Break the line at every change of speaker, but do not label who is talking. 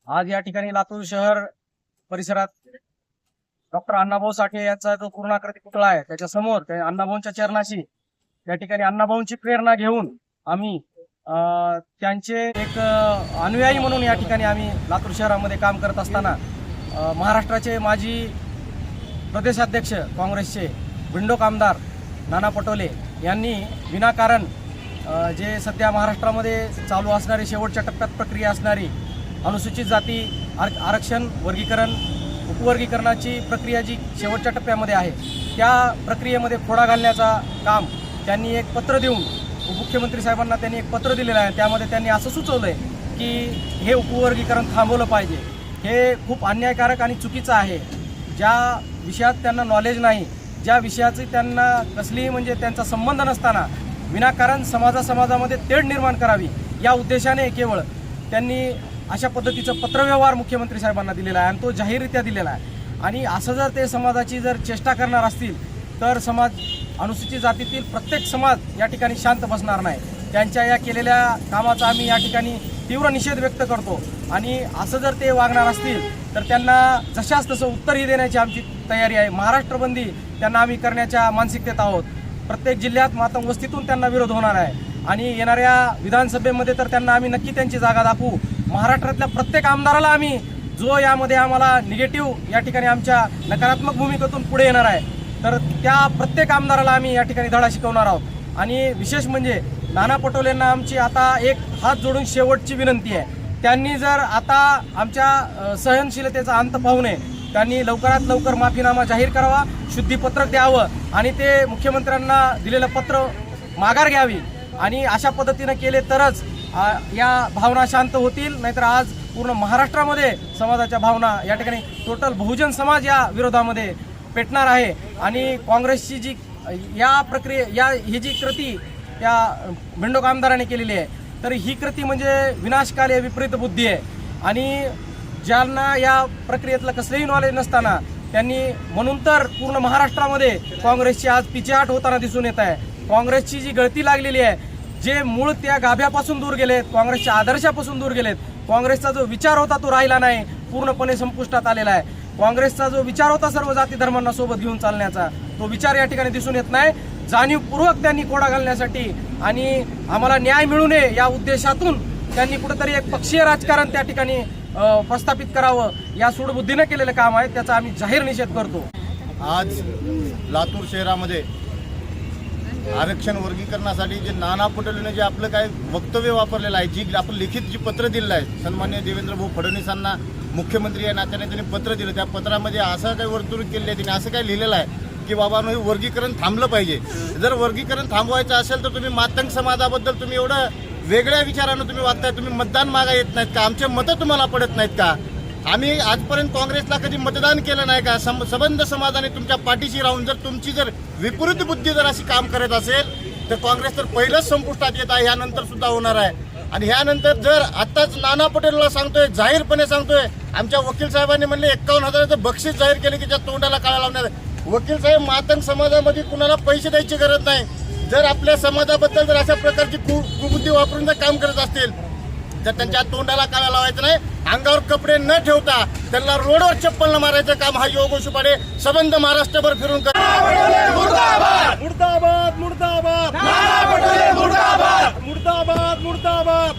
आज या ठिकाणी लातूर शहर परिसरात डॉक्टर अण्णाभाऊ साठे यांचा जो पूर्णाकृती पुतळा आहे त्याच्या समोर त्या अण्णाभाऊंच्या चरणाशी त्या ठिकाणी अण्णाभाऊंची प्रेरणा घेऊन आम्ही त्यांचे एक अनुयायी म्हणून या ठिकाणी आम्ही लातूर शहरामध्ये काम करत असताना महाराष्ट्राचे माजी प्रदेशाध्यक्ष काँग्रेसचे भिंडोक आमदार नाना पटोले यांनी विनाकारण जे सध्या महाराष्ट्रामध्ये चालू असणारी शेवटच्या टप्प्यात प्रक्रिया असणारी अनुसूचित जाती आरक्षण वर्गीकरण उपवर्गीकरणाची प्रक्रिया जी शेवटच्या टप्प्यामध्ये आहे त्या प्रक्रियेमध्ये खोडा घालण्याचा काम त्यांनी एक पत्र देऊन मुख्यमंत्री साहेबांना त्यांनी एक पत्र दिलेलं आहे। त्यामध्ये त्यांनी असं सुचवलं आहे की हे उपवर्गीकरण थांबवलं पाहिजे। हे खूप अन्यायकारक आणि चुकीचं आहे। ज्या विषयात त्यांना नॉलेज नाही, ज्या विषयाची त्यांना कसलीही म्हणजे त्यांचा संबंध नसताना विनाकारण समाजामध्ये तेढ निर्माण करावी या उद्देशाने केवळ त्यांनी अशा पद्धतीचं पत्रव्यवहार मुख्यमंत्री साहेबांना दिलेला आहे आणि तो जाहीररित्या दिलेला आहे। आणि असं जर ते समाजाची जर चेष्टा करणार असतील तर समाज अनुसूचित जातीतील प्रत्येक समाज या ठिकाणी शांत बसणार नाही। त्यांच्या या केलेल्या कामाचा आम्ही या ठिकाणी तीव्र निषेध व्यक्त करतो आणि असं जर ते वागणार असतील तर त्यांना जशास तसं उत्तरही देण्याची आमची तयारी आहे। महाराष्ट्र बंदी त्यांना आम्ही करण्याच्या मानसिकतेत आहोत। प्रत्येक जिल्ह्यात मातंग वस्तीतून त्यांना विरोध होणार आहे आणि येणाऱ्या विधानसभेमध्ये तर त्यांना आम्ही नक्की त्यांची जागा दाखवू। महाराष्ट्रातल्या प्रत्येक आमदाराला आम्ही जो यामध्ये आम्हाला निगेटिव्ह या ठिकाणी आमच्या नकारात्मक भूमिकेतून पुढे येणार आहे तर त्या प्रत्येक आमदाराला आम्ही या ठिकाणी धडा शिकवणार आहोत। आणि विशेष म्हणजे नाना पटोलेंना आमची आता एक हात जोडून शेवटची विनंती आहे, त्यांनी जर आता आमच्या सहनशीलतेचा अंत पाहू नये, त्यांनी लवकरात लवकर माफीनामा जाहीर करावा, शुद्धीपत्रक द्यावं आणि ते मुख्यमंत्र्यांना दिलेलं पत्र माघार घ्यावी आणि अशा पद्धतीने केले तरच या भावना शांत होतील। नाहीतर आज पूर्ण महाराष्ट्रामध्ये समाजाच्या भावना या ठिकाणी टोटल बहुजन समाज या विरोधामध्ये पेटणार आहे। आणि काँग्रेसची जी ही जी कृती त्या भिंडोक आमदाराने केलेली आहे तर ही कृती म्हणजे विनाशकाली विपरीत बुद्धी आहे आणि ज्यांना या प्रक्रियेतलं कसलंही नॉलेज नसताना त्यांनी म्हणून तर पूर्ण महाराष्ट्रामध्ये काँग्रेसची आज पिछेहाट होताना दिसून येत आहे। काँग्रेसची जी गळती लागलेली आहे, जे मूळ त्या गाभ्यापासून दूर गेलेत, काँग्रेसच्या आदर्शापासून दूर गेलेत, काँग्रेसचा जो विचार होता तो राहिला नाही, पूर्णपणे संपुष्टात आलेला आहे। काँग्रेसचा जो विचार होता सर्व जाती धर्मांना सोबत घेऊन चालण्याचा तो विचार या ठिकाणी दिसून येत नाही। जाणीवपूर्वक त्यांनी खोडा घालण्यासाठी आणि आम्हाला न्याय मिळू नये या उद्देशातून त्यांनी कुठेतरी एक पक्षीय राजकारण त्या ठिकाणी प्रस्थापित करावं या सूडबुद्धीने केलेलं काम आहे, त्याचा आम्ही जाहीर निषेध करतो।
आज लातूर शहरामध्ये आरक्षण वर्गीकरणासाठी जे नाना पटोलेने जे आपलं काय वक्तव्य वापरलेलं आहे, जी आपण लिखित जी पत्र दिलेलं आहे सन्माननीय देवेंद्र भाऊ फडणवीसांना मुख्यमंत्री या नात्याने त्यांनी पत्र दिलं, त्या पत्रामध्ये असं काही वर्तणूक केली आहे, त्यांनी असं काय लिहिलेलं आहे की बाबांनो हे वर्गीकरण थांबलं पाहिजे। जर वर्गीकरण थांबवायचं असेल तर तुम्ही मातंग समाजाबद्दल तुम्ही एवढं वेगळ्या विचारानं तुम्ही वागताय, तुम्ही मतदान मागा येत नाहीत का, आमचे मतं तुम्हाला पडत नाहीत का? आम्ही आजपर्यंत काँग्रेसला कधी मतदान केलं नाही का? सबंध समाजाने तुमच्या पाठीशी राहून जर तुमची जर विपरीत बुद्धी जर अशी काम करत असेल तर काँग्रेस तर पहिलंच संपुष्टात येत आहे, ह्यानंतर सुद्धा होणार आहे। आणि ह्यानंतर जर आताच नाना पटेलला सांगतोय, जाहीरपणे सांगतोय, आमच्या वकील साहेबांनी म्हणले 51,000चं बक्षीस जाहीर केले की त्या तोंडाला काळा लावण्यात। वकील साहेब, मातंग समाजामध्ये कुणाला पैसे द्यायची गरज नाही। जर आपल्या समाजाबद्दल जर अशा प्रकारची कुबुद्धी वापरून जर काम करत असतील तर त्यांच्या तोंडाला काळा लावायचं नाही, अंगावर कपडे न ठेवता त्यांना रोडवर चप्पल न मारायचं काम हा योग शुभाडे सबंध महाराष्ट्रभर फिरून
मुर्दाबाद मुर्दाबाद मुर्दाबाद मुर्दाबाद मुर्दाबाद मुर्दाबाद